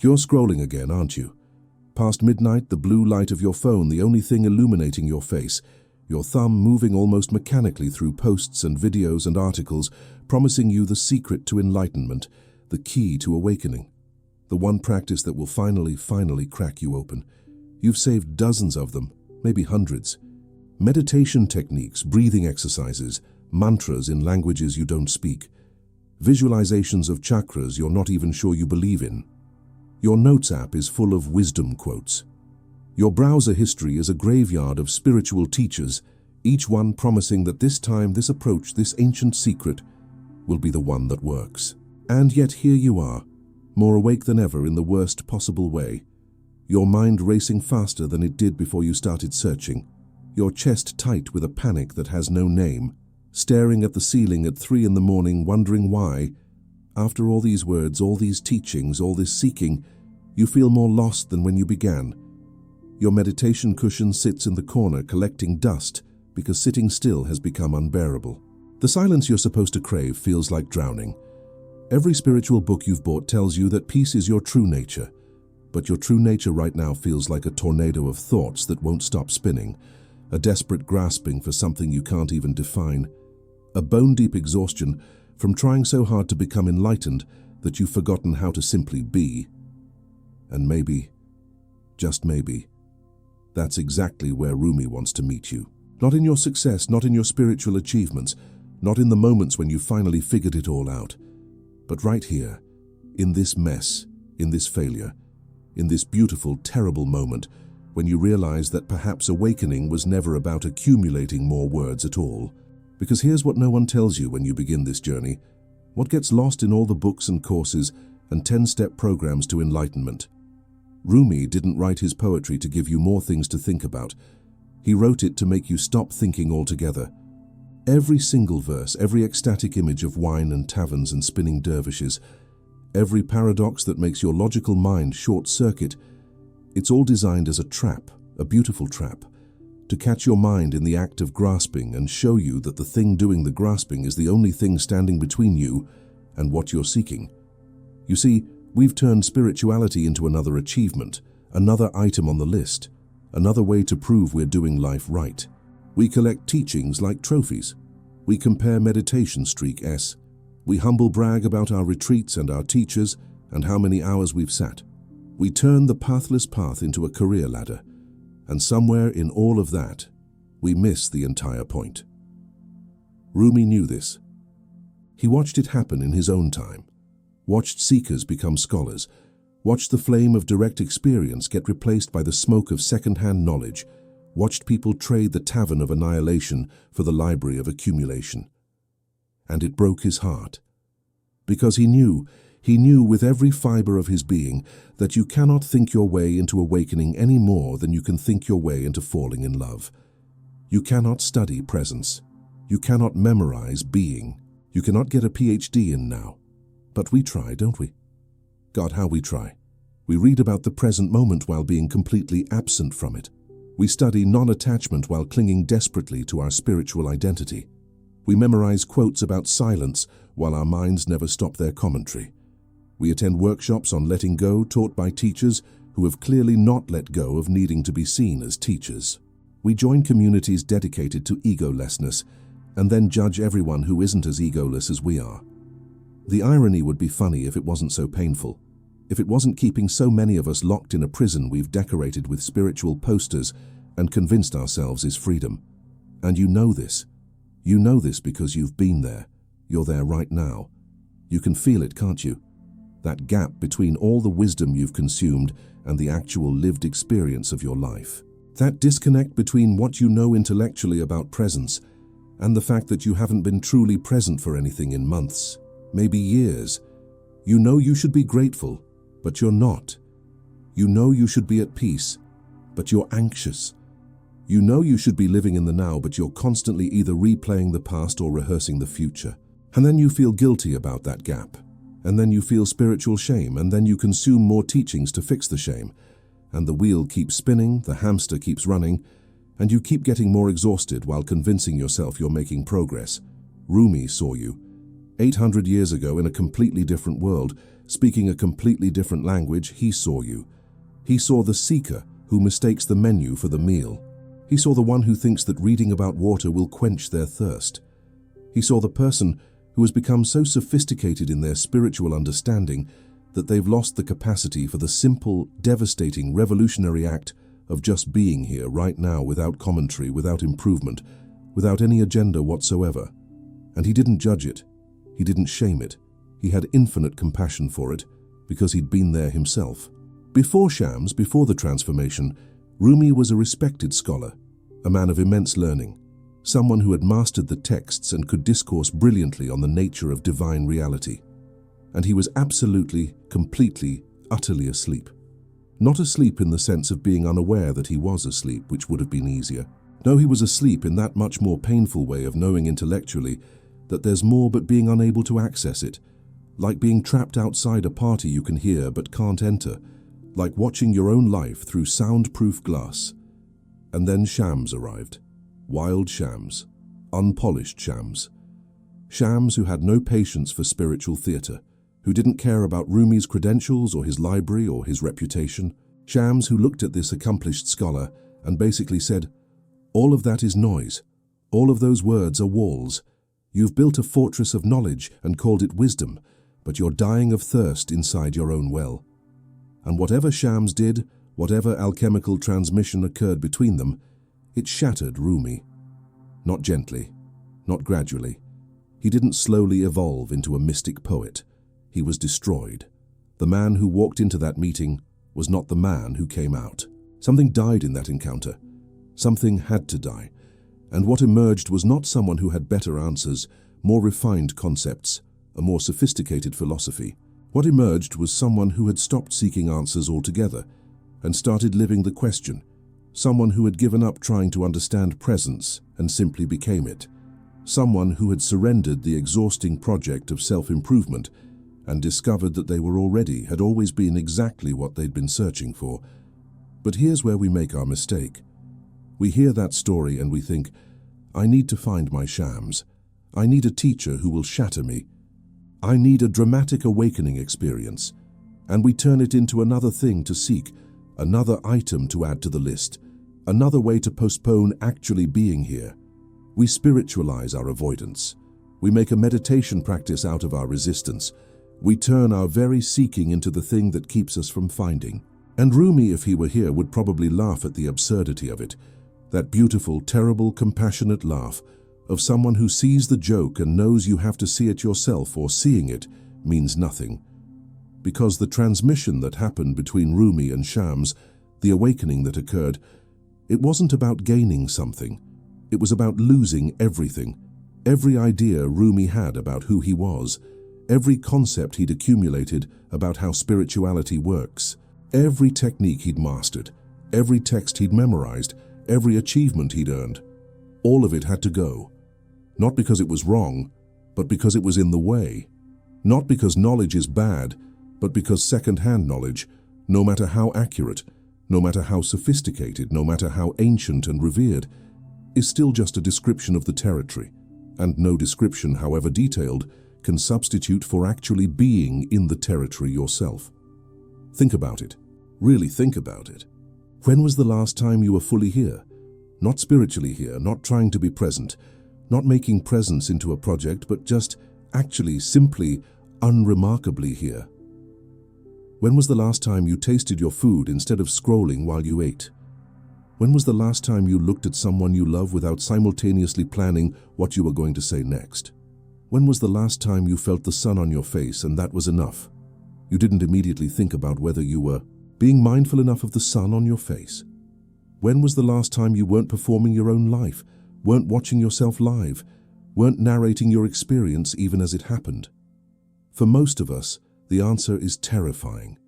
You're scrolling again, aren't you? Past midnight, the blue light of your phone, the only thing illuminating your face, your thumb moving almost mechanically through posts and videos and articles, promising you the secret to enlightenment, the key to awakening, the one practice that will finally crack you open. You've saved dozens of them, maybe hundreds. Meditation techniques, breathing exercises, mantras in languages you don't speak, visualizations of chakras you're not even sure you believe in. Your Notes app is full of wisdom quotes. Your browser history is a graveyard of spiritual teachers, each one promising that this time, this approach, this ancient secret will be the one that works. And yet here you are, more awake than ever in the worst possible way. Your mind racing faster than it did before you started searching. Your chest tight with a panic that has no name. Staring at the ceiling at 3 in the morning, wondering why, after all these words, all these teachings, all this seeking, you feel more lost than when you began. Your meditation cushion sits in the corner collecting dust because sitting still has become unbearable. The silence you're supposed to crave feels like drowning. Every spiritual book you've bought tells you that peace is your true nature, but your true nature right now feels like a tornado of thoughts that won't stop spinning, a desperate grasping for something you can't even define, a bone-deep exhaustion from trying so hard to become enlightened that you've forgotten how to simply be. And maybe, just maybe, that's exactly where Rumi wants to meet you. Not in your success, not in your spiritual achievements, not in the moments when you finally figured it all out, but right here, in this mess, in this failure, in this beautiful, terrible moment when you realize that perhaps awakening was never about accumulating more words at all. Because here's what no one tells you when you begin this journey, what gets lost in all the books and courses and 10-step programs to enlightenment. Rumi didn't write his poetry to give you more things to think about. He wrote it to make you stop thinking altogether. Every single verse, every ecstatic image of wine and taverns and spinning dervishes, every paradox that makes your logical mind short-circuit, it's all designed as a trap, a beautiful trap, to catch your mind in the act of grasping and show you that the thing doing the grasping is the only thing standing between you and what you're seeking. You see, we've turned spirituality into another achievement, another item on the list, another way to prove we're doing life right. We collect teachings like trophies. We compare meditation streaks. We humble brag about our retreats and our teachers and how many hours we've sat. We turn the pathless path into a career ladder. And somewhere in all of that, we miss the entire point. Rumi knew this. He watched it happen in his own time, watched seekers become scholars, watched the flame of direct experience get replaced by the smoke of second-hand knowledge, watched people trade the tavern of annihilation for the library of accumulation. And it broke his heart. Because he knew with every fiber of his being that you cannot think your way into awakening any more than you can think your way into falling in love. You cannot study presence. You cannot memorize being. You cannot get a PhD in now. But we try, don't we? God, how we try. We read about the present moment while being completely absent from it. We study non-attachment while clinging desperately to our spiritual identity. We memorize quotes about silence while our minds never stop their commentary. We attend workshops on letting go taught by teachers who have clearly not let go of needing to be seen as teachers. We join communities dedicated to egolessness and then judge everyone who isn't as egoless as we are. The irony would be funny if it wasn't so painful, if it wasn't keeping so many of us locked in a prison we've decorated with spiritual posters and convinced ourselves is freedom. And you know this. You know this because you've been there. You're there right now. You can feel it, can't you? That gap between all the wisdom you've consumed and the actual lived experience of your life. That disconnect between what you know intellectually about presence and the fact that you haven't been truly present for anything in months, maybe years. You know you should be grateful, but you're not. You know you should be at peace, but you're anxious. You know you should be living in the now, but you're constantly either replaying the past or rehearsing the future. And then you feel guilty about that gap. And then you feel spiritual shame, and then you consume more teachings to fix the shame. And the wheel keeps spinning, the hamster keeps running, and you keep getting more exhausted while convincing yourself you're making progress. Rumi saw you. 800 years ago, in a completely different world, speaking a completely different language, he saw you. He saw the seeker who mistakes the menu for the meal. He saw the one who thinks that reading about water will quench their thirst. He saw the person who has become so sophisticated in their spiritual understanding that they've lost the capacity for the simple, devastating, revolutionary act of just being here right now, without commentary, without improvement, without any agenda whatsoever. And he didn't judge it. He didn't shame it. He had infinite compassion for it, because he'd been there himself. Before Shams, before the transformation, Rumi was a respected scholar, a man of immense learning, someone who had mastered the texts and could discourse brilliantly on the nature of divine reality. And he was absolutely, completely, utterly asleep. Not asleep in the sense of being unaware that he was asleep, which would have been easier. No, he was asleep in that much more painful way of knowing intellectually that there's more but being unable to access it, like being trapped outside a party you can hear but can't enter, like watching your own life through soundproof glass. And then Shams arrived. Wild Shams. Unpolished Shams. Shams who had no patience for spiritual theatre, who didn't care about Rumi's credentials or his library or his reputation. Shams who looked at this accomplished scholar and basically said, "All of that is noise. All of those words are walls. You've built a fortress of knowledge and called it wisdom, but you're dying of thirst inside your own well." And whatever Shams did, whatever alchemical transmission occurred between them, it shattered Rumi. Not gently, not gradually. He didn't slowly evolve into a mystic poet. He was destroyed. The man who walked into that meeting was not the man who came out. Something died in that encounter. Something had to die. And what emerged was not someone who had better answers, more refined concepts, a more sophisticated philosophy. What emerged was someone who had stopped seeking answers altogether and started living the question. Someone who had given up trying to understand presence and simply became it. Someone who had surrendered the exhausting project of self-improvement and discovered that they had always been exactly what they'd been searching for. But here's where we make our mistake. We hear that story and we think, I need to find my Shams. I need a teacher who will shatter me. I need a dramatic awakening experience. And we turn it into another thing to seek, another item to add to the list, another way to postpone actually being here. We spiritualize our avoidance. We make a meditation practice out of our resistance. We turn our very seeking into the thing that keeps us from finding. And Rumi, if he were here, would probably laugh at the absurdity of it. That beautiful, terrible, compassionate laugh of someone who sees the joke and knows you have to see it yourself, or seeing it means nothing. Because the transmission that happened between Rumi and Shams, the awakening that occurred, it wasn't about gaining something. It was about losing everything. Every idea Rumi had about who he was, every concept he'd accumulated about how spirituality works, every technique he'd mastered, every text he'd memorized, every achievement he'd earned, all of it had to go. Not because it was wrong, but because it was in the way. Not because knowledge is bad, but because second-hand knowledge, no matter how accurate, no matter how sophisticated, no matter how ancient and revered, is still just a description of the territory, and no description, however detailed, can substitute for actually being in the territory yourself. Think about it. Really think about it. When was the last time you were fully here? Not spiritually here, not trying to be present, not making presence into a project, but just actually, simply, unremarkably here. When was the last time you tasted your food instead of scrolling while you ate? When was the last time you looked at someone you love without simultaneously planning what you were going to say next? When was the last time you felt the sun on your face and that was enough? You didn't immediately think about whether you were being mindful enough of the sun on your face. When was the last time you weren't performing your own life, weren't watching yourself live, weren't narrating your experience even as it happened? For most of us, the answer is terrifying.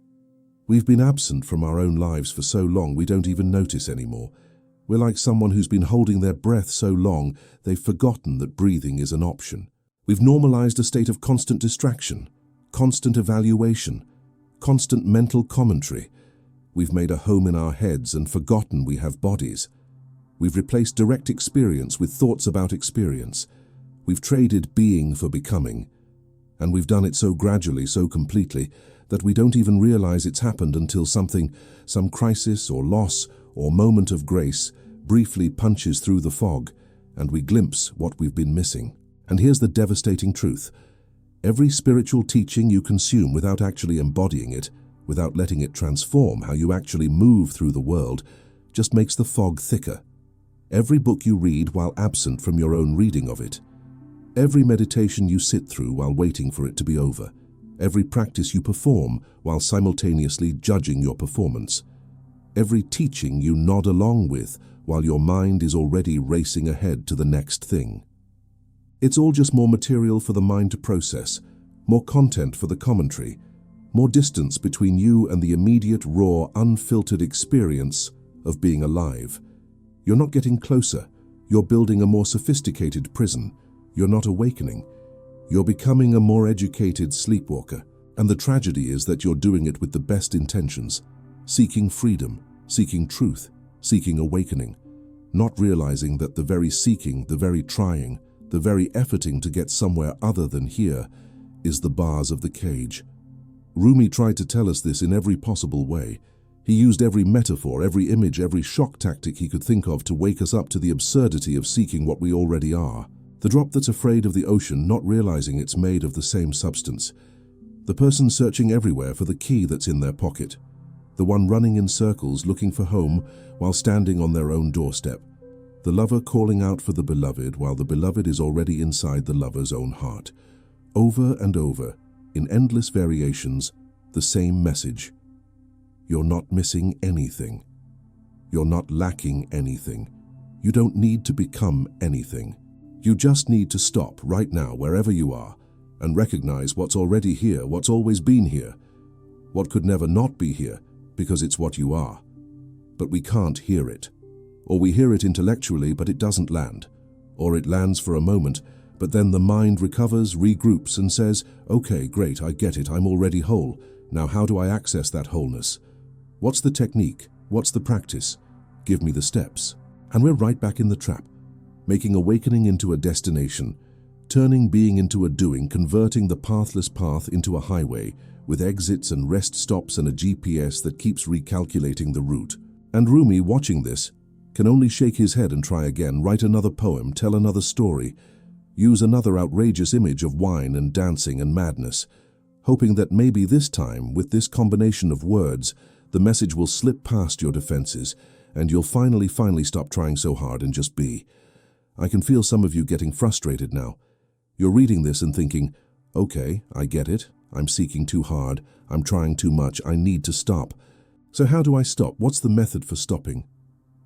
We've been absent from our own lives for so long we don't even notice anymore. We're like someone who's been holding their breath so long they've forgotten that breathing is an option. We've normalized a state of constant distraction, constant evaluation, constant mental commentary. We've made a home in our heads and forgotten we have bodies. We've replaced direct experience with thoughts about experience. We've traded being for becoming. And we've done it so gradually, so completely, that we don't even realize it's happened until some crisis or loss or moment of grace briefly punches through the fog, and we glimpse what we've been missing. And here's the devastating truth. Every spiritual teaching you consume without actually embodying it, without letting it transform how you actually move through the world, just makes the fog thicker. Every book you read while absent from your own reading of it. Every meditation you sit through while waiting for it to be over. Every practice you perform while simultaneously judging your performance. Every teaching you nod along with while your mind is already racing ahead to the next thing. It's all just more material for the mind to process, more content for the commentary, more distance between you and the immediate, raw, unfiltered experience of being alive. You're not getting closer. You're building a more sophisticated prison. You're not awakening. You're becoming a more educated sleepwalker. And the tragedy is that you're doing it with the best intentions, seeking freedom, seeking truth, seeking awakening, not realizing that the very seeking, the very trying, the very efforting to get somewhere other than here is the bars of the cage. Rumi tried to tell us this in every possible way. He used every metaphor, every image, every shock tactic he could think of to wake us up to the absurdity of seeking what we already are. The drop that's afraid of the ocean, not realizing it's made of the same substance. The person searching everywhere for the key that's in their pocket. The one running in circles looking for home while standing on their own doorstep. The lover calling out for the beloved while the beloved is already inside the lover's own heart. Over and over, in endless variations, the same message. You're not missing anything. You're not lacking anything. You don't need to become anything. You just need to stop right now wherever you are and recognize what's already here, what's always been here, what could never not be here because it's what you are. But we can't hear it. Or we hear it intellectually, but it doesn't land. Or it lands for a moment, but then the mind recovers, regroups, and says, okay, great, I get it, I'm already whole. Now how do I access that wholeness? What's the technique? What's the practice? Give me the steps. And we're right back in the trap, making awakening into a destination, turning being into a doing, converting the pathless path into a highway, with exits and rest stops and a GPS that keeps recalculating the route. And Rumi, watching this, can only shake his head and try again, write another poem, tell another story, use another outrageous image of wine and dancing and madness, hoping that maybe this time, with this combination of words, the message will slip past your defenses and you'll finally stop trying so hard and just be. I can feel some of you getting frustrated now. You're reading this and thinking, okay, I get it, I'm seeking too hard, I'm trying too much, I need to stop. So how do I stop? What's the method for stopping?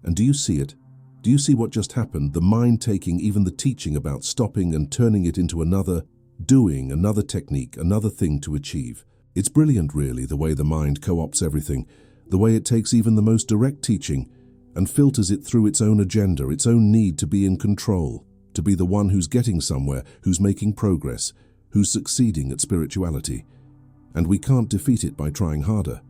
And do you see it? Do you see what just happened? The mind taking even the teaching about stopping and turning it into another doing, another technique, another thing to achieve. It's brilliant, really, the way the mind co-opts everything, the way it takes even the most direct teaching and filters it through its own agenda, its own need to be in control, to be the one who's getting somewhere, who's making progress, who's succeeding at spirituality. And we can't defeat it by trying harder.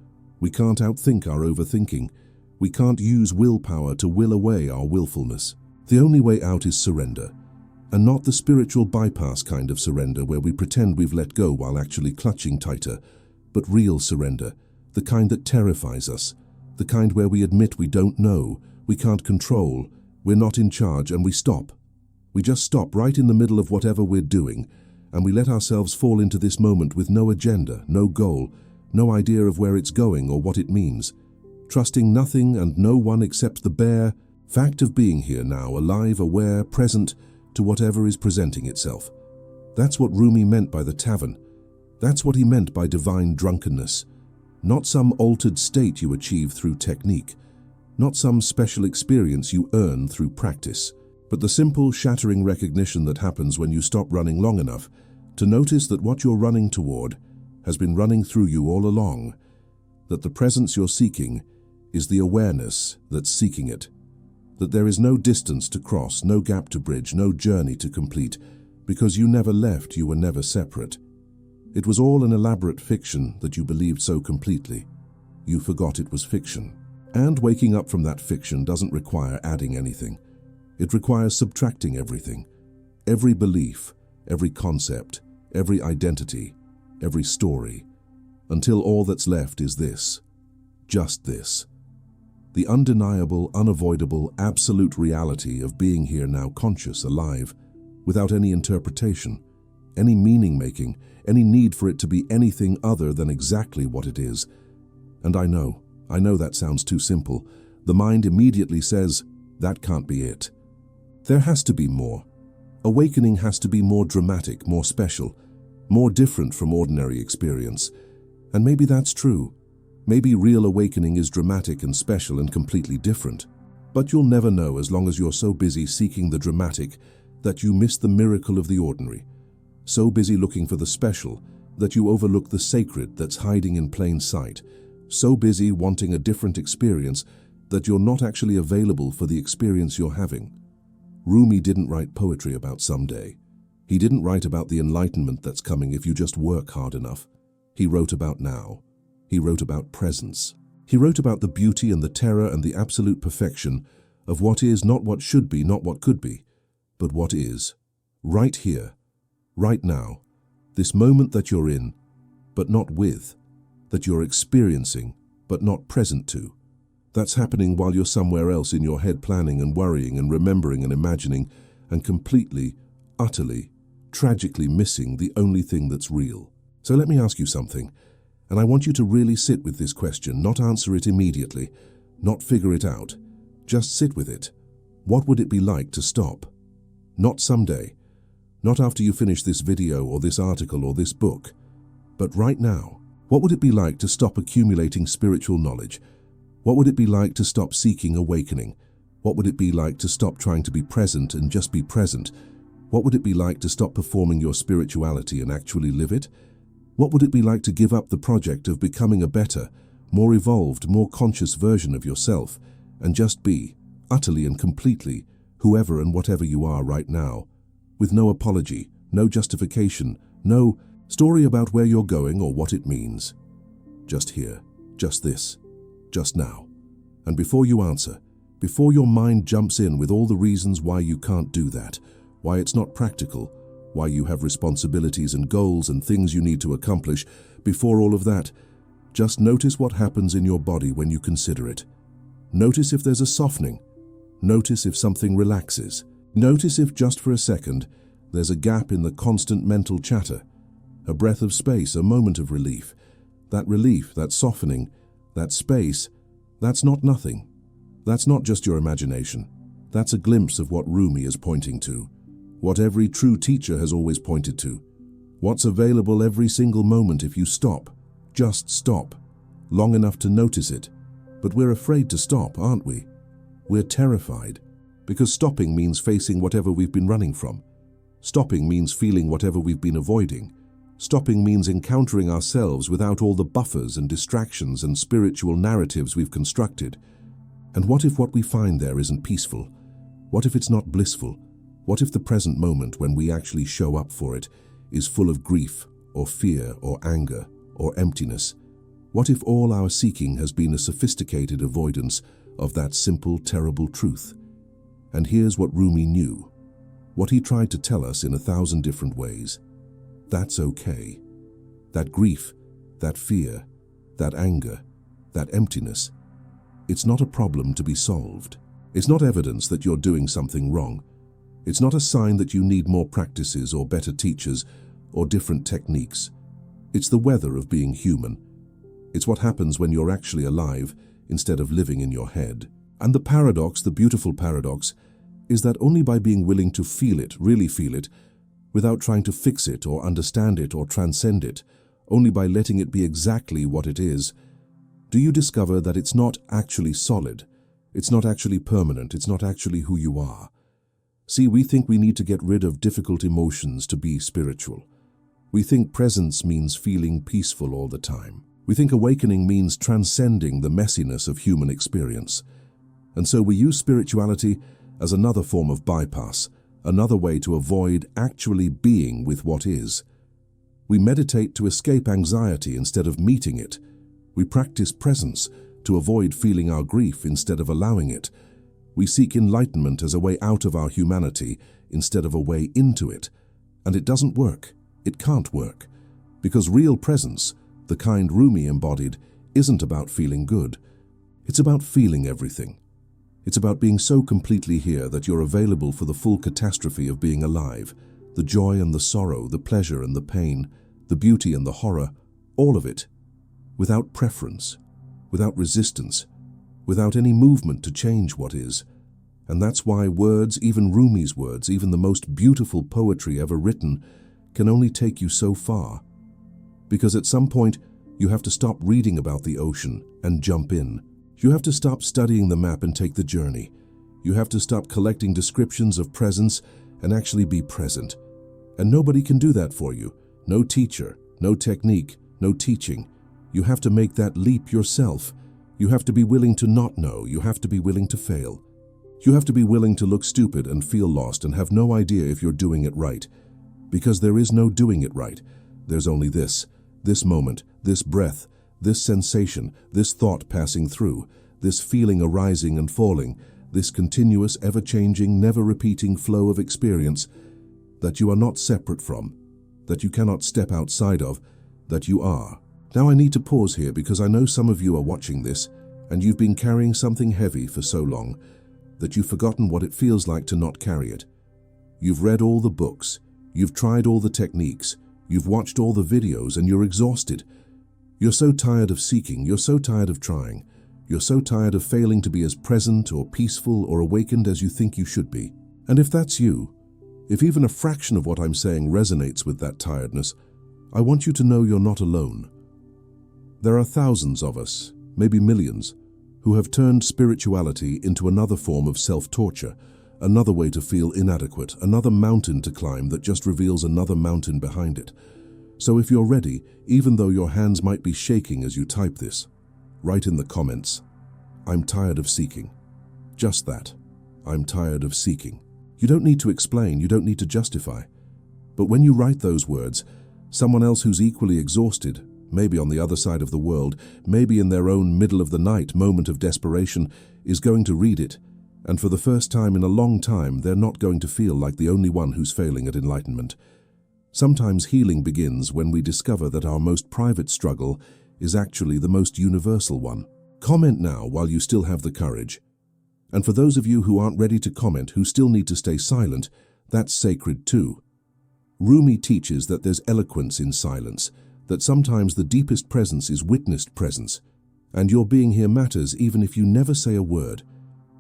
We can't outthink our overthinking. We can't use willpower to will away our willfulness. The only way out is surrender. And not the spiritual bypass kind of surrender where we pretend we've let go while actually clutching tighter, but real surrender, the kind that terrifies us, the kind where we admit we don't know, we can't control, we're not in charge, and we stop. We just stop right in the middle of whatever we're doing, and we let ourselves fall into this moment with no agenda, no goal, no idea of where it's going or what it means, trusting nothing and no one except the bare fact of being here now, alive, aware, present to whatever is presenting itself. That's what Rumi meant by the tavern. That's what he meant by divine drunkenness. Not some altered state you achieve through technique, not some special experience you earn through practice, but the simple, shattering recognition that happens when you stop running long enough to notice that what you're running toward has been running through you all along, that the presence you're seeking is the awareness that's seeking it, that there is no distance to cross, no gap to bridge, no journey to complete, because you never left, you were never separate. It was all an elaborate fiction that you believed so completely. You forgot it was fiction. And waking up from that fiction doesn't require adding anything. It requires subtracting everything. Every belief, every concept, every identity, every story, until all that's left is this, just this. The undeniable, unavoidable, absolute reality of being here now, conscious, alive, without any interpretation, any meaning-making, any need for it to be anything other than exactly what it is. And I know that sounds too simple. The mind immediately says, that can't be it. There has to be more. Awakening has to be more dramatic, more special, more different from ordinary experience. And maybe that's true. Maybe real awakening is dramatic and special and completely different. But you'll never know as long as you're so busy seeking the dramatic that you miss the miracle of the ordinary. So busy looking for the special that you overlook the sacred that's hiding in plain sight. So busy wanting a different experience that you're not actually available for the experience you're having. Rumi didn't write poetry about someday. He didn't write about the enlightenment that's coming if you just work hard enough. He wrote about now. He wrote about presence. He wrote about the beauty and the terror and the absolute perfection of what is, not what should be, not what could be, but what is. Right here, right now, this moment that you're in, but not with, that you're experiencing, but not present to. That's happening while you're somewhere else in your head planning and worrying and remembering and imagining and completely, utterly, tragically missing the only thing that's real. So let me ask you something. And I want you to really sit with this question, not answer it immediately, not figure it out. Just sit with it. What would it be like to stop? Not someday, not after you finish this video or this article or this book, but right now. What would it be like to stop accumulating spiritual knowledge? What would it be like to stop seeking awakening? What would it be like to stop trying to be present and just be present? What would it be like to stop performing your spirituality and actually live it? What would it be like to give up the project of becoming a better, more evolved, more conscious version of yourself and just be, utterly and completely, whoever and whatever you are right now, with no apology, no justification, no story about where you're going or what it means? Just here, just this, just now. And before you answer, before your mind jumps in with all the reasons why you can't do that, why it's not practical, why you have responsibilities and goals and things you need to accomplish, before all of that, just notice what happens in your body when you consider it. Notice if there's a softening. Notice if something relaxes. Notice if just for a second there's a gap in the constant mental chatter, a breath of space, a moment of relief. That relief, that softening, that space, that's not nothing. That's not just your imagination. That's a glimpse of what Rumi is pointing to. What every true teacher has always pointed to. What's available every single moment if you stop. Just stop. Long enough to notice it. But we're afraid to stop, aren't we? We're terrified. Because stopping means facing whatever we've been running from. Stopping means feeling whatever we've been avoiding. Stopping means encountering ourselves without all the buffers and distractions and spiritual narratives we've constructed. And what if what we find there isn't peaceful? What if it's not blissful? What if the present moment when we actually show up for it is full of grief or fear or anger or emptiness? What if all our seeking has been a sophisticated avoidance of that simple, terrible truth? And here's what Rumi knew, what he tried to tell us in 1,000 different ways. That's okay. That grief, that fear, that anger, that emptiness, it's not a problem to be solved. It's not evidence that you're doing something wrong. It's not a sign that you need more practices or better teachers or different techniques. It's the weather of being human. It's what happens when you're actually alive instead of living in your head. And the paradox, the beautiful paradox, is that only by being willing to feel it, really feel it, without trying to fix it or understand it or transcend it, only by letting it be exactly what it is, do you discover that it's not actually solid, it's not actually permanent, it's not actually who you are. See, we think we need to get rid of difficult emotions to be spiritual. We think presence means feeling peaceful all the time. We think awakening means transcending the messiness of human experience. And so we use spirituality as another form of bypass, another way to avoid actually being with what is. We meditate to escape anxiety instead of meeting it. We practice presence to avoid feeling our grief instead of allowing it. We seek enlightenment as a way out of our humanity instead of a way into it. And it doesn't work. It can't work, because real presence, the kind Rumi embodied, isn't about feeling good. It's about feeling everything. It's about being so completely here that you're available for the full catastrophe of being alive, the joy and the sorrow, the pleasure and the pain, the beauty and the horror, all of it, without preference, without resistance, without any movement to change what is. And that's why words, even Rumi's words, even the most beautiful poetry ever written, can only take you so far. Because at some point, you have to stop reading about the ocean and jump in. You have to stop studying the map and take the journey. You have to stop collecting descriptions of presence and actually be present. And nobody can do that for you. No teacher, no technique, no teaching. You have to make that leap yourself. You have to be willing to not know. You have to be willing to fail. You have to be willing to look stupid and feel lost and have no idea if you're doing it right. Because there is no doing it right. There's only this moment, this breath, this sensation, this thought passing through, this feeling arising and falling, this continuous, ever-changing, never-repeating flow of experience that you are not separate from, that you cannot step outside of, that you are. Now I need to pause here because I know some of you are watching this and you've been carrying something heavy for so long that you've forgotten what it feels like to not carry it. You've read all the books, you've tried all the techniques, you've watched all the videos and you're exhausted. You're so tired of seeking, you're so tired of trying, you're so tired of failing to be as present or peaceful or awakened as you think you should be. And if that's you, if even a fraction of what I'm saying resonates with that tiredness, I want you to know you're not alone. There are thousands of us, maybe millions, who have turned spirituality into another form of self-torture, another way to feel inadequate, another mountain to climb that just reveals another mountain behind it. So if you're ready, even though your hands might be shaking as you type this, write in the comments, "I'm tired of seeking." Just that. I'm tired of seeking. You don't need to explain, you don't need to justify. But when you write those words, someone else who's equally exhausted, maybe on the other side of the world, maybe in their own middle-of-the-night moment of desperation, is going to read it. And for the first time in a long time, they're not going to feel like the only one who's failing at enlightenment. Sometimes healing begins when we discover that our most private struggle is actually the most universal one. Comment now while you still have the courage. And for those of you who aren't ready to comment, who still need to stay silent, that's sacred too. Rumi teaches that there's eloquence in silence, that sometimes the deepest presence is witnessed presence. And your being here matters even if you never say a word.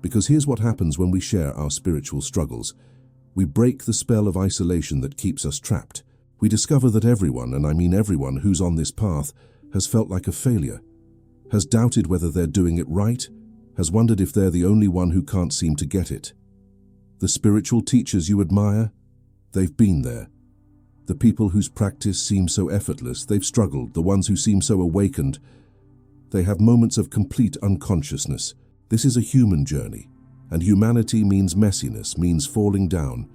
Because here's what happens when we share our spiritual struggles. We break the spell of isolation that keeps us trapped. We discover that everyone, and I mean everyone who's on this path, has felt like a failure, has doubted whether they're doing it right, has wondered if they're the only one who can't seem to get it. The spiritual teachers you admire, they've been there. The people whose practice seems so effortless, they've struggled. The ones who seem so awakened, they have moments of complete unconsciousness. This is a human journey, and humanity means messiness, means falling down,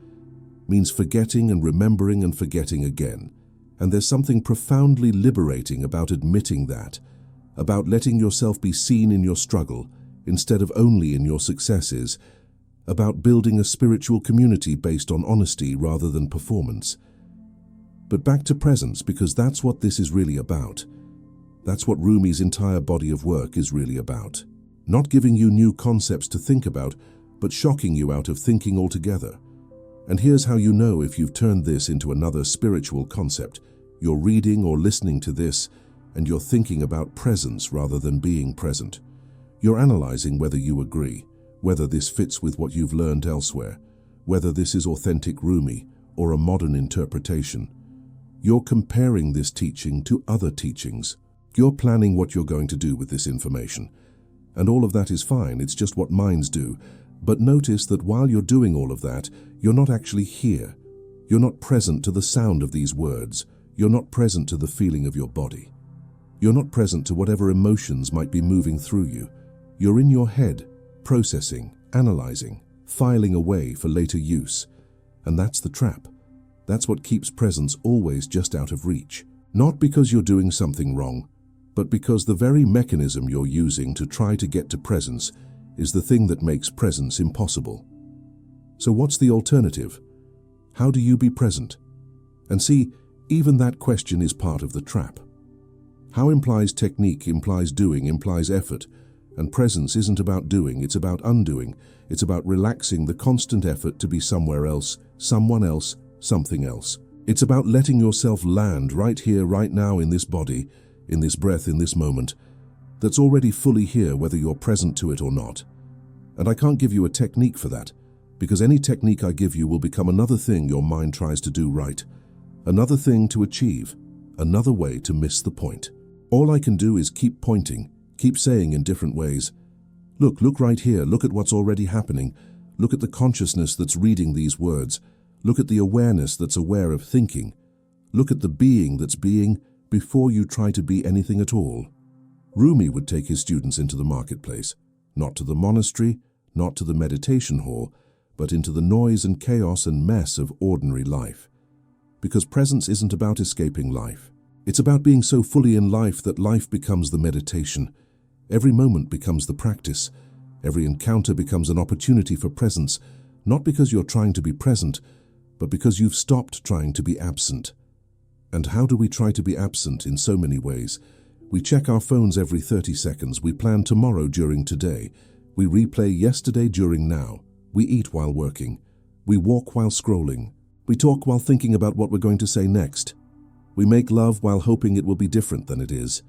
means forgetting and remembering and forgetting again. And there's something profoundly liberating about admitting that, about letting yourself be seen in your struggle instead of only in your successes, about building a spiritual community based on honesty rather than performance. But back to presence, because that's what this is really about. That's what Rumi's entire body of work is really about. Not giving you new concepts to think about, but shocking you out of thinking altogether. And here's how you know if you've turned this into another spiritual concept. You're reading or listening to this, and you're thinking about presence rather than being present. You're analyzing whether you agree, whether this fits with what you've learned elsewhere, whether this is authentic Rumi or a modern interpretation. You're comparing this teaching to other teachings. You're planning what you're going to do with this information. And all of that is fine, it's just what minds do. But notice that while you're doing all of that, you're not actually here. You're not present to the sound of these words. You're not present to the feeling of your body. You're not present to whatever emotions might be moving through you. You're in your head, processing, analyzing, filing away for later use. And that's the trap. That's what keeps presence always just out of reach. Not because you're doing something wrong, but because the very mechanism you're using to try to get to presence is the thing that makes presence impossible. So what's the alternative? How do you be present? And see, Even that question is part of the trap. How implies technique, implies doing, implies effort, and presence isn't about doing, it's about undoing. It's about relaxing the constant effort to be somewhere else, someone else, something else. It's about letting yourself land right here, right now, in this body, in this breath, in this moment, that's already fully here whether you're present to it or not. And I can't give you a technique for that, because any technique I give you will become another thing your mind tries to do right, another thing to achieve, another way to miss the point. All I can do is keep pointing, keep saying in different ways, look right here, look at what's already happening, look at the consciousness that's reading these words, look at the awareness that's aware of thinking, look at the being that's being before you try to be anything at all. Rumi would take his students into the marketplace, not to the monastery, not to the meditation hall, but into the noise and chaos and mess of ordinary life. Because presence isn't about escaping life. It's about being so fully in life that life becomes the meditation. Every moment becomes the practice. Every encounter becomes an opportunity for presence, not because you're trying to be present, but because you've stopped trying to be absent. And how do we try to be absent? In so many ways. We check our phones every 30 seconds. We plan tomorrow during today. We replay yesterday during now. We eat while working. We walk while scrolling. We talk while thinking about what we're going to say next. We make love while hoping it will be different than it is.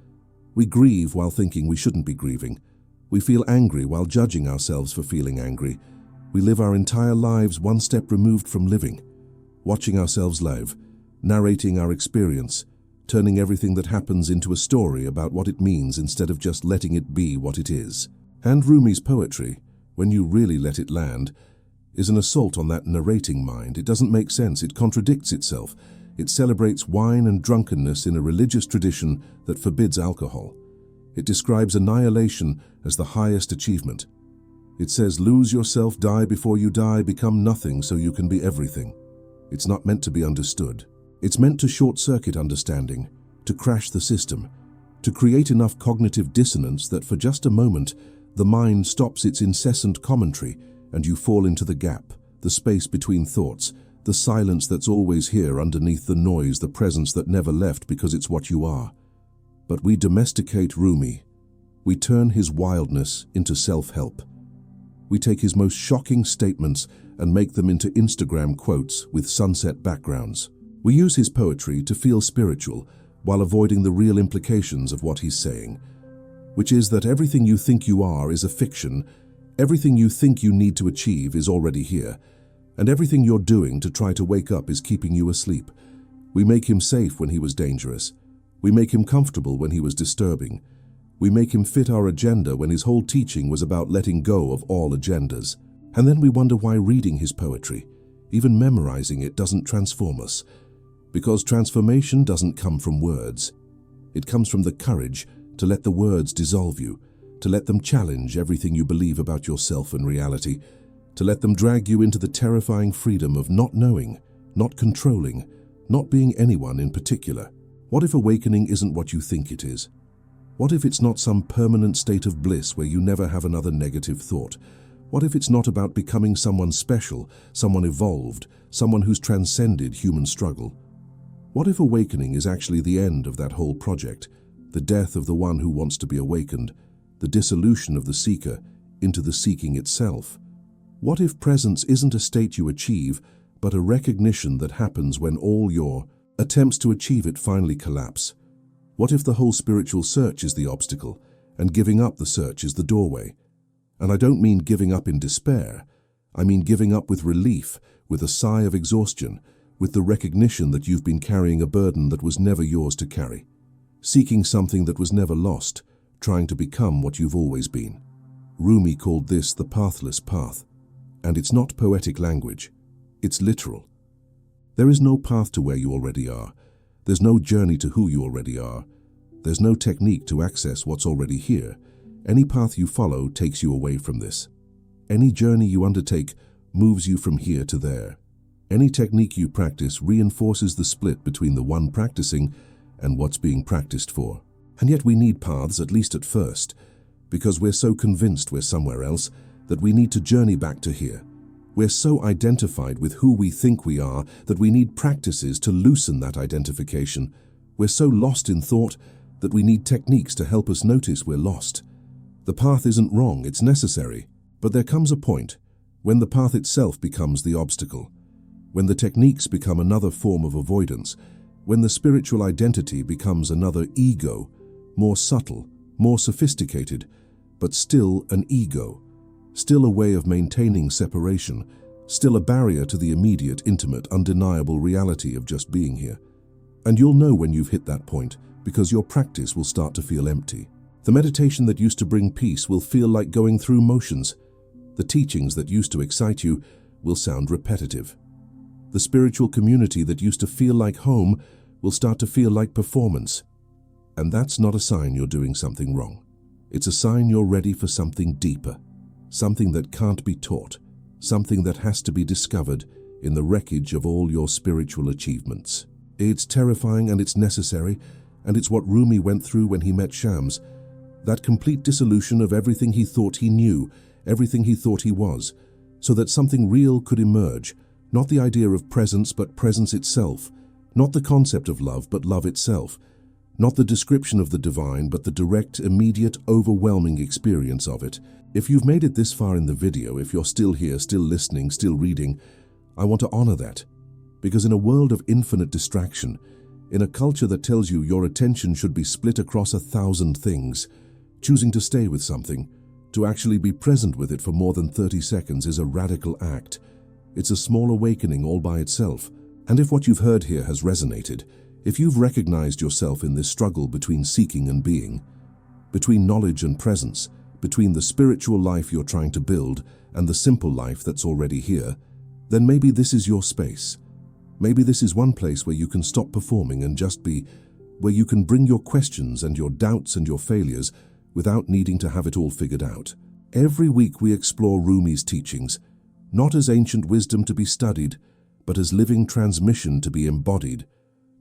We grieve while thinking we shouldn't be grieving. We feel angry while judging ourselves for feeling angry. We live our entire lives one step removed from living, watching ourselves live, narrating our experience, turning everything that happens into a story about what it means instead of just letting it be what it is. And Rumi's poetry, when you really let it land, is an assault on that narrating mind. It doesn't make sense, it contradicts itself. It celebrates wine and drunkenness in a religious tradition that forbids alcohol. It describes annihilation as the highest achievement. It says, lose yourself, die before you die, become nothing so you can be everything. It's not meant to be understood. It's meant to short-circuit understanding, to crash the system, to create enough cognitive dissonance that for just a moment, the mind stops its incessant commentary and you fall into the gap, the space between thoughts, the silence that's always here underneath the noise, the presence that never left because it's what you are. But we domesticate Rumi. We turn his wildness into self-help. We take his most shocking statements and make them into Instagram quotes with sunset backgrounds. We use his poetry to feel spiritual while avoiding the real implications of what he's saying, which is that everything you think you are is a fiction, everything you think you need to achieve is already here, and everything you're doing to try to wake up is keeping you asleep. We make him safe when he was dangerous. We make him comfortable when he was disturbing. We make him fit our agenda when his whole teaching was about letting go of all agendas. And then we wonder why reading his poetry, even memorizing it, doesn't transform us. Because transformation doesn't come from words. It comes from the courage to let the words dissolve you, to let them challenge everything you believe about yourself and reality, to let them drag you into the terrifying freedom of not knowing, not controlling, not being anyone in particular. What if awakening isn't what you think it is? What if it's not some permanent state of bliss where you never have another negative thought? What if it's not about becoming someone special, someone evolved, someone who's transcended human struggle? What if awakening is actually the end of that whole project, the death of the one who wants to be awakened, the dissolution of the seeker into the seeking itself? What if presence isn't a state you achieve, but a recognition that happens when all your attempts to achieve it finally collapse? What if the whole spiritual search is the obstacle, and giving up the search is the doorway? And I don't mean giving up in despair. I mean giving up with relief, with a sigh of exhaustion, with the recognition that you've been carrying a burden that was never yours to carry, seeking something that was never lost, trying to become what you've always been. Rumi called this the pathless path. And it's not poetic language, it's literal. There is no path to where you already are. There's no journey to who you already are. There's no technique to access what's already here. Any path you follow takes you away from this. Any journey you undertake moves you from here to there. Any technique you practice reinforces the split between the one practicing and what's being practiced for. And yet we need paths, at least at first, because we're so convinced we're somewhere else that we need to journey back to here. We're so identified with who we think we are that we need practices to loosen that identification. We're so lost in thought that we need techniques to help us notice we're lost. The path isn't wrong, it's necessary. But there comes a point when the path itself becomes the obstacle, when the techniques become another form of avoidance, when the spiritual identity becomes another ego, more subtle, more sophisticated, but still an ego, still a way of maintaining separation, still a barrier to the immediate, intimate, undeniable reality of just being here. And you'll know when you've hit that point, because your practice will start to feel empty. The meditation that used to bring peace will feel like going through motions. The teachings that used to excite you will sound repetitive. The spiritual community that used to feel like home will start to feel like performance. And that's not a sign you're doing something wrong. It's a sign you're ready for something deeper, something that can't be taught, something that has to be discovered in the wreckage of all your spiritual achievements. It's terrifying and it's necessary, and it's what Rumi went through when he met Shams. That complete dissolution of everything he thought he knew, everything he thought he was, so that something real could emerge, not the idea of presence but presence itself, not the concept of love but love itself, not the description of the divine but the direct, immediate, overwhelming experience of it. If you've made it this far in the video, if you're still here, still listening, still reading, I want to honor that. Because in a world of infinite distraction, in a culture that tells you your attention should be split across 1,000 things, choosing to stay with something, to actually be present with it for more than 30 seconds is a radical act. It's a small awakening all by itself. And if what you've heard here has resonated, if you've recognized yourself in this struggle between seeking and being, between knowledge and presence, between the spiritual life you're trying to build and the simple life that's already here, then maybe this is your space. Maybe this is one place where you can stop performing and just be, where you can bring your questions and your doubts and your failures without needing to have it all figured out. Every week we explore Rumi's teachings, not as ancient wisdom to be studied, but as living transmission to be embodied,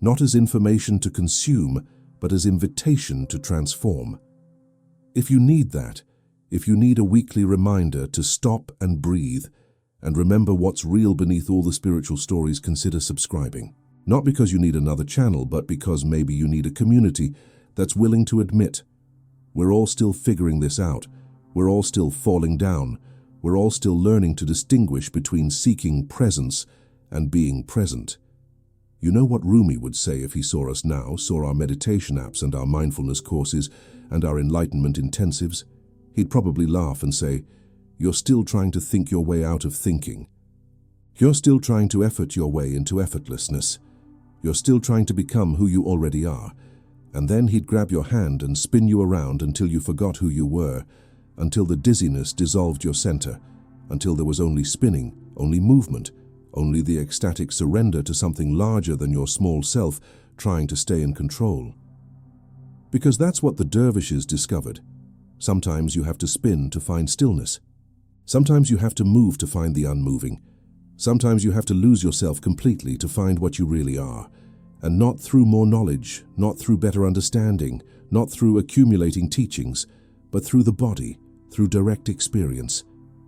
not as information to consume, but as invitation to transform. If you need that, if you need a weekly reminder to stop and breathe, and remember what's real beneath all the spiritual stories, consider subscribing. Not because you need another channel, but because maybe you need a community that's willing to admit, we're all still figuring this out, we're all still falling down, we're all still learning to distinguish between seeking presence and being present. You know what Rumi would say if he saw us now, saw our meditation apps and our mindfulness courses and our enlightenment intensives? He'd probably laugh and say, "You're still trying to think your way out of thinking. You're still trying to effort your way into effortlessness. You're still trying to become who you already are." And then he'd grab your hand and spin you around until you forgot who you were, until the dizziness dissolved your center, until there was only spinning, only movement, only the ecstatic surrender to something larger than your small self trying to stay in control. Because that's what the dervishes discovered. Sometimes you have to spin to find stillness. Sometimes you have to move to find the unmoving. Sometimes you have to lose yourself completely to find what you really are. And not through more knowledge, not through better understanding, not through accumulating teachings, but through the body, through direct experience,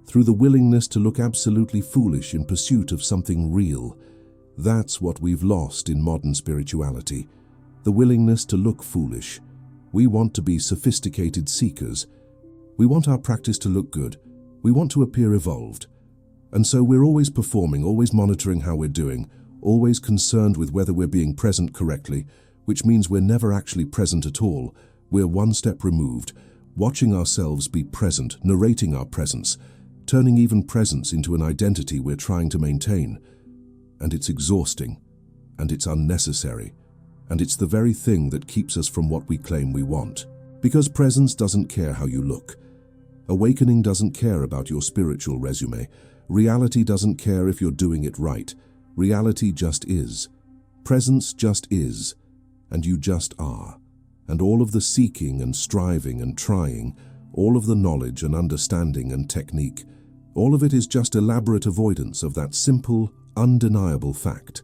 through the willingness to look absolutely foolish in pursuit of something real. That's what we've lost in modern spirituality, the willingness to look foolish. We want to be sophisticated seekers. We want our practice to look good. We want to appear evolved. And so we're always performing, always monitoring how we're doing, always concerned with whether we're being present correctly, which means we're never actually present at all. We're one step removed, watching ourselves be present, narrating our presence, turning even presence into an identity we're trying to maintain. And it's exhausting, and it's unnecessary, and it's the very thing that keeps us from what we claim we want. Because presence doesn't care how you look. Awakening doesn't care about your spiritual resume. Reality doesn't care if you're doing it right. Reality just is. Presence just is. And you just are. And all of the seeking and striving and trying, all of the knowledge and understanding and technique, all of it is just elaborate avoidance of that simple, undeniable fact.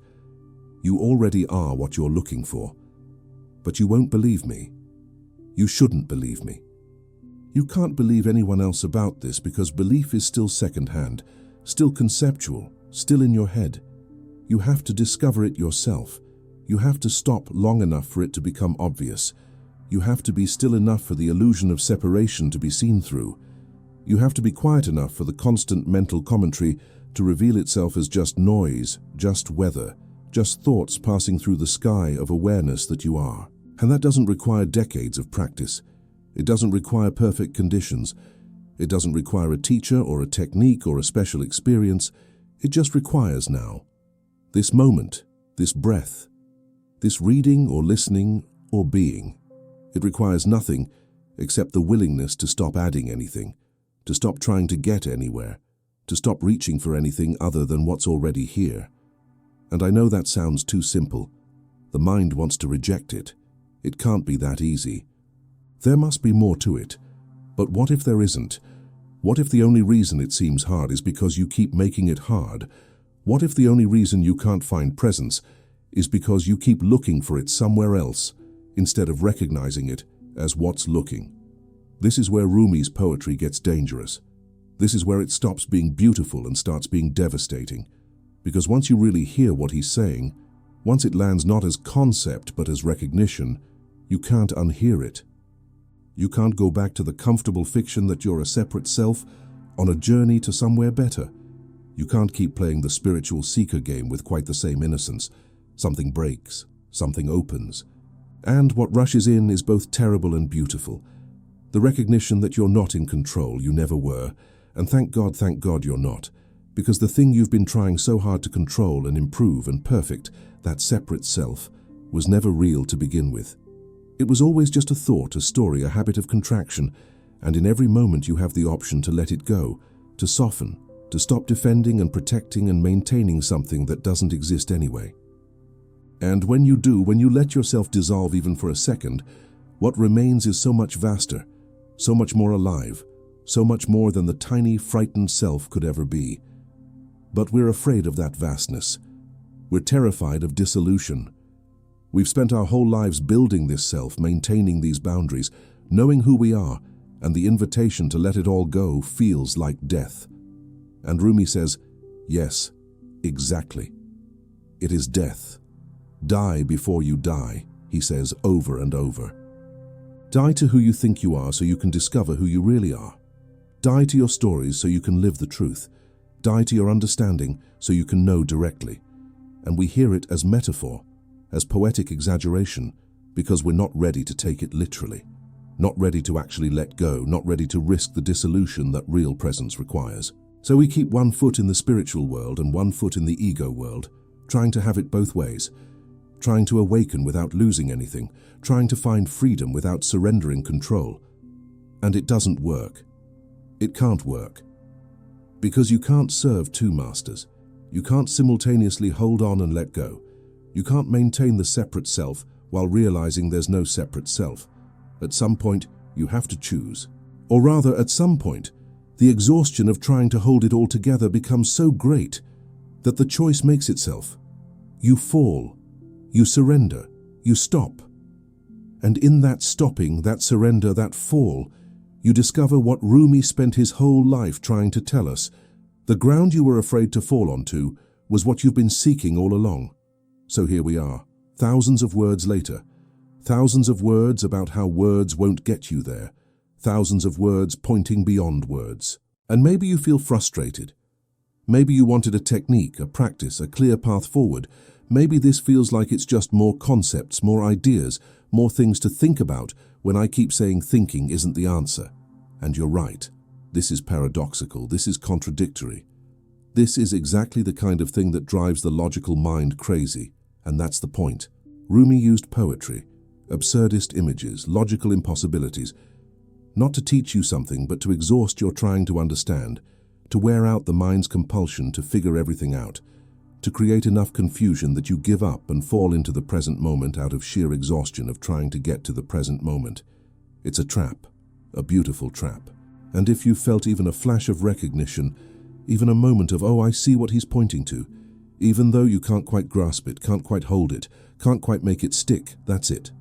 You already are what you're looking for. But you won't believe me. You shouldn't believe me. You can't believe anyone else about this because belief is still second-hand. still conceptual, still in your head. You have to discover it yourself. You have to stop long enough for it to become obvious. You have to be still enough for the illusion of separation to be seen through. You have to be quiet enough for the constant mental commentary to reveal itself as just noise, just weather, just thoughts passing through the sky of awareness that you are. And that doesn't require decades of practice. It doesn't require perfect conditions. It doesn't require a teacher or a technique or a special experience. It just requires now. This moment, this breath, this reading or listening or being. It requires nothing except the willingness to stop adding anything, to stop trying to get anywhere, to stop reaching for anything other than what's already here. And I know that sounds too simple. The mind wants to reject it. It can't be that easy. There must be more to it. But what if there isn't? What if the only reason it seems hard is because you keep making it hard? What if the only reason you can't find presence is because you keep looking for it somewhere else, instead of recognizing it as what's looking? This is where Rumi's poetry gets dangerous. This is where it stops being beautiful and starts being devastating. Because once you really hear what he's saying, once it lands not as concept but as recognition, you can't unhear it. You can't go back to the comfortable fiction that you're a separate self on a journey to somewhere better. You can't keep playing the spiritual seeker game with quite the same innocence. Something breaks, something opens. And what rushes in is both terrible and beautiful. The recognition that you're not in control, you never were, and thank God you're not, because the thing you've been trying so hard to control and improve and perfect, that separate self, was never real to begin with. It was always just a thought, a story, a habit of contraction, and in every moment you have the option to let it go, to soften, to stop defending and protecting and maintaining something that doesn't exist anyway. And when you do, when you let yourself dissolve even for a second, what remains is so much vaster, so much more alive, so much more than the tiny, frightened self could ever be. But we're afraid of that vastness. We're terrified of dissolution. We've spent our whole lives building this self, maintaining these boundaries, knowing who we are, and the invitation to let it all go feels like death. And Rumi says, yes, exactly. It is death. Die before you die, he says over and over. Die to who you think you are so you can discover who you really are. Die to your stories so you can live the truth. Die to your understanding so you can know directly. And we hear it as metaphor, as poetic exaggeration, because we're not ready to take it literally. Not ready to actually let go, not ready to risk the dissolution that real presence requires. So we keep one foot in the spiritual world and one foot in the ego world, trying to have it both ways. Trying to awaken without losing anything, trying to find freedom without surrendering control. And it doesn't work. It can't work. Because you can't serve two masters. You can't simultaneously hold on and let go. You can't maintain the separate self while realizing there's no separate self. At some point, you have to choose. Or rather, at some point, the exhaustion of trying to hold it all together becomes so great that the choice makes itself. You fall. You surrender. You stop. And in that stopping, that surrender, that fall, you discover what Rumi spent his whole life trying to tell us. The ground you were afraid to fall onto was what you've been seeking all along. So here we are, thousands of words later. Thousands of words about how words won't get you there. Thousands of words pointing beyond words. And maybe you feel frustrated. Maybe you wanted a technique, a practice, a clear path forward. Maybe this feels like it's just more concepts, more ideas, more things to think about when I keep saying thinking isn't the answer. And you're right. This is paradoxical. This is contradictory. This is exactly the kind of thing that drives the logical mind crazy. And that's the point. Rumi used poetry, absurdist images, logical impossibilities, not to teach you something, but to exhaust your trying to understand, to wear out the mind's compulsion to figure everything out, to create enough confusion that you give up and fall into the present moment out of sheer exhaustion of trying to get to the present moment. It's a trap, a beautiful trap. And if you felt even a flash of recognition, even a moment of, oh, I see what he's pointing to, even though you can't quite grasp it, can't quite hold it, can't quite make it stick, that's it.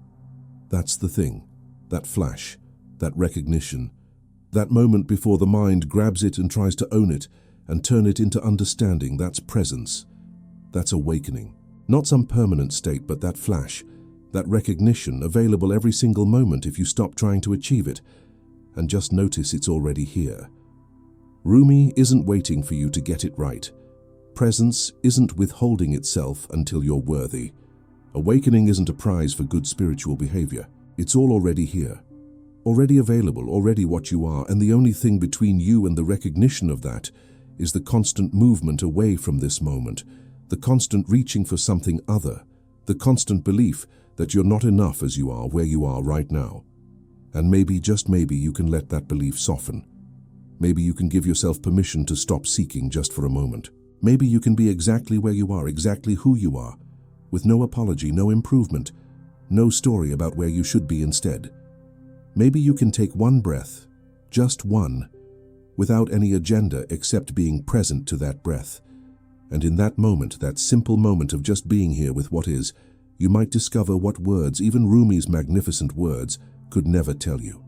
That's the thing, that flash, that recognition, that moment before the mind grabs it and tries to own it, and turn it into understanding. That's presence. That's awakening. Not some permanent state, but that flash, that recognition available every single moment if you stop trying to achieve it and just notice it's already here. Rumi isn't waiting for you to get it right. Presence isn't withholding itself until you're worthy. Awakening isn't a prize for good spiritual behavior. It's all already here, already available, already what you are, and the only thing between you and the recognition of that is the constant movement away from this moment, the constant reaching for something other, the constant belief that you're not enough as you are where you are right now. And maybe, just maybe, you can let that belief soften. Maybe you can give yourself permission to stop seeking just for a moment. Maybe you can be exactly where you are, exactly who you are, with no apology, no improvement, no story about where you should be instead. Maybe you can take one breath, just one, without any agenda except being present to that breath. And in that moment, that simple moment of just being here with what is, you might discover what words, even Rumi's magnificent words, could never tell you.